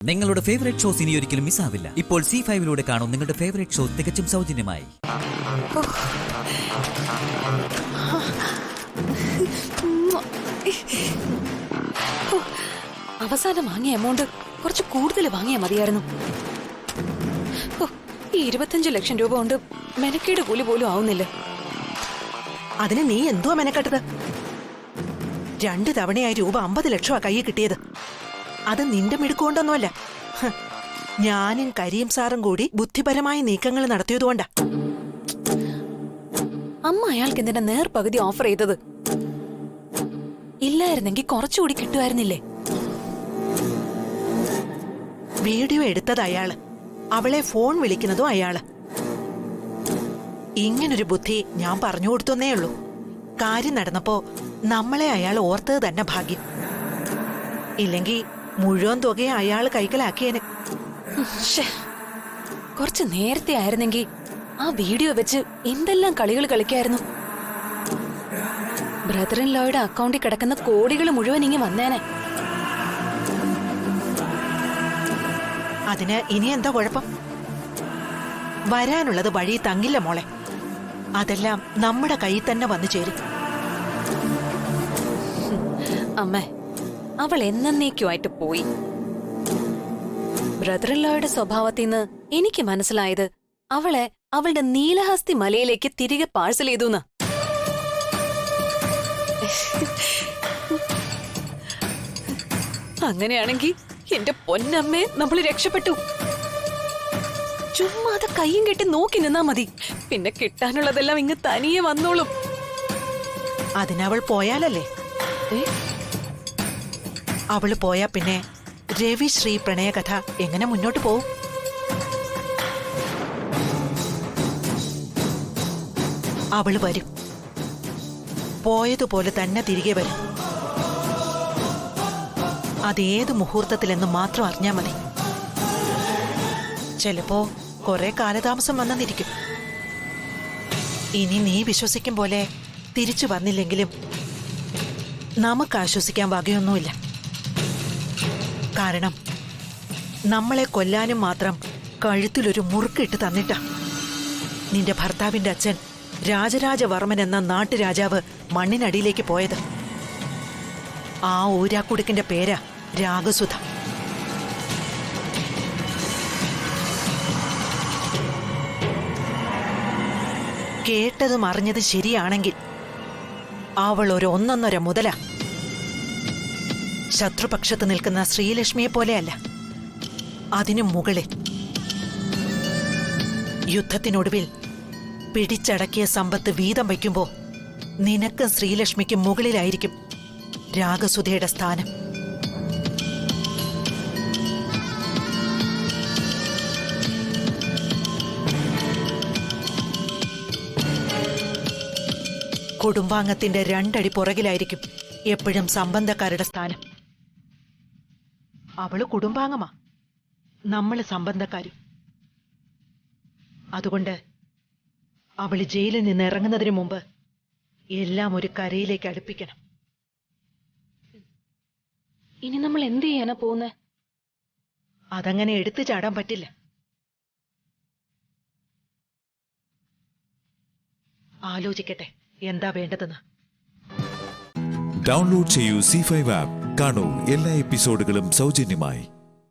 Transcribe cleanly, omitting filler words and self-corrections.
നിങ്ങളുടെ favourite shows ഇനി ഒരിക്കലും മിസ്സാവില്ല. ഇപ്പോൾ C5 കാണും നിങ്ങളുടെ ഫേവറേറ്റ് ഷോ തികച്ചും സൗജന്യമായി. അവസാനം വാങ്ങിയ എമൗണ്ട് കുറച്ച് കൂടുതൽ വാങ്ങിയാൽ മതിയായിരുന്നു. ഈ 25 ലക്ഷം രൂപ കൊണ്ട് മെനക്കേട് കൂലി പോലും ആവുന്നില്ല. അതിന് നീ എന്തുവാ മെനക്കെട്ടത്? 2 തവണയായി രൂപ 50 ലക്ഷമാ കയ്യിൽ കിട്ടിയത്. അത് നിന്റെ മിടുക്കൊണ്ടൊന്നുമല്ല, ഞാനും കരീം സാറും കൂടി ബുദ്ധിപരമായ നീക്കങ്ങൾ നടത്തിയതുകൊണ്ടാ. അമ്മ അയാൾക്ക് എന്തിനാ നേർപകുതി ഓഫർ ചെയ്തത്? ഇല്ലായിരുന്നെങ്കിൽ കുറച്ചുകൂടി കിട്ടുമായിരുന്നില്ലേ? വീഡിയോ എടുത്തത് അയാള്, അവളെ ഫോൺ വിളിക്കുന്നതും അയാള്. ഇങ്ങനൊരു ബുദ്ധി ഞാൻ പറഞ്ഞു കൊടുത്തേ ഉള്ളൂ. കാര്യം നടന്നപ്പോ നമ്മളെ അയാൾ ഓർത്തത് തന്നെ ഭാഗ്യം. ഇല്ലെങ്കിൽ മുഴുവൻ തുകയെ അയാൾ കൈക്കലാക്കിയേനെ. കുറച്ച് നേരത്തെ ആയിരുന്നെങ്കിൽ ആ വീഡിയോ വെച്ച് എന്തെല്ലാം കളികൾ കളിക്കായിരുന്നു. ബ്രദർ ഇൻ ലോയുടെ അക്കൗണ്ടിൽ കിടക്കുന്ന കോടികൾ മുഴുവൻ ഇങ്ങനെ വന്നേനെ. അതിന് ഇനി എന്താ കുഴപ്പം? വരാനുള്ളത് വഴി തങ്ങില്ല മോളെ. അതെല്ലാം നമ്മുടെ കയ്യിൽ തന്നെ വന്നു ചേരും. അമ്മേ, അവൾ എന്നേക്കുമായിട്ട് പോയി. ബ്രദർ ഇൻ ലോയുടെ സ്വഭാവത്തിൽ നിന്ന് എനിക്ക് മനസ്സിലായത് അവളെ അവളുടെ നീലഹസ്തി മലയിലേക്ക് തിരികെ പാഴ്സൽ ചെയ്തു. അങ്ങനെയാണെങ്കിൽ എന്റെ പൊന്നമ്മേ, നമ്മൾ രക്ഷപ്പെട്ടു. ചുമ്മാ അത് കയ്യും കെട്ടി നോക്കി നിന്നാ മതി, പിന്നെ കിട്ടാനുള്ളതെല്ലാം ഇങ്ങ് തനിയെ വന്നോളും. അതിനവൾ പോയാലല്ലേ? അവള് പോയാ പിന്നെ രവി ശ്രീ പ്രണയകഥ എങ്ങനെ മുന്നോട്ട് പോവും? അവള് വരും, പോയതുപോലെ തന്നെ തിരികെ വരും. അതേത് മുഹൂർത്തത്തിലെന്ന് മാത്രം അറിഞ്ഞാ മതി. ചിലപ്പോ കുറെ കാലതാമസം വന്നെന്നിരിക്കും. ഇനി നീ വിശ്വസിക്കും പോലെ തിരിച്ചു വന്നില്ലെങ്കിലും നമുക്ക് ആശ്വസിക്കാൻ വകയൊന്നുമില്ല. കാരണം നമ്മളെ കൊല്ലാനും മാത്രം കഴുത്തിലൊരു മുറുക്കിട്ട് തന്നിട്ടാ നിന്റെ ഭർത്താവിന്റെ അച്ഛൻ രാജരാജവർമ്മൻ എന്ന നാട്ടുരാജാവ് മണ്ണിനടിയിലേക്ക് പോയത്. ആ ഊരാക്കുടുക്കിന്റെ പേരാ രാഗസുധ. കേട്ടതും അറിഞ്ഞതും ശരിയാണെങ്കിൽ അവൾ ഒരു ഒന്നൊന്നര മുതലാ. ശത്രുപക്ഷത്ത് നിൽക്കുന്ന ശ്രീലക്ഷ്മിയെ പോലെയല്ല, അതിനു മുകളിൽ. യുദ്ധത്തിനൊടുവിൽ പിടിച്ചടക്കിയ സമ്പത്ത് വീതം വയ്ക്കുമ്പോ നിനക്കും ശ്രീലക്ഷ്മിക്കും മുകളിലായിരിക്കും രാഗസുധയുടെ സ്ഥാനം. കുടുംബാംഗത്തിന്റെ 2 അടി പുറകിലായിരിക്കും എപ്പോഴും സംബന്ധക്കാരുടെ സ്ഥാനം. അവള് കുടുംബാംഗമാ, നമ്മള് സംബന്ധക്കാരും. അതുകൊണ്ട് അവള് ജയിലിൽ നിന്ന് ഇറങ്ങുന്നതിന് മുമ്പ് എല്ലാം ഒരു കരയിലേക്ക് അടുപ്പിക്കണം. ഇനി നമ്മൾ എന്ത് ചെയ്യാനാ പോകുന്നേ? അതങ്ങനെ എടുത്തു ചാടാൻ പറ്റില്ല. ആലോചിക്കട്ടെ എന്താ വേണ്ടതെന്ന്. ഡൗൺലോഡ് ചെയ്യൂ C5 ആപ്പ്. കാണൂ എല്ലാ എപ്പിസോഡുകളും സൗജന്യമായി.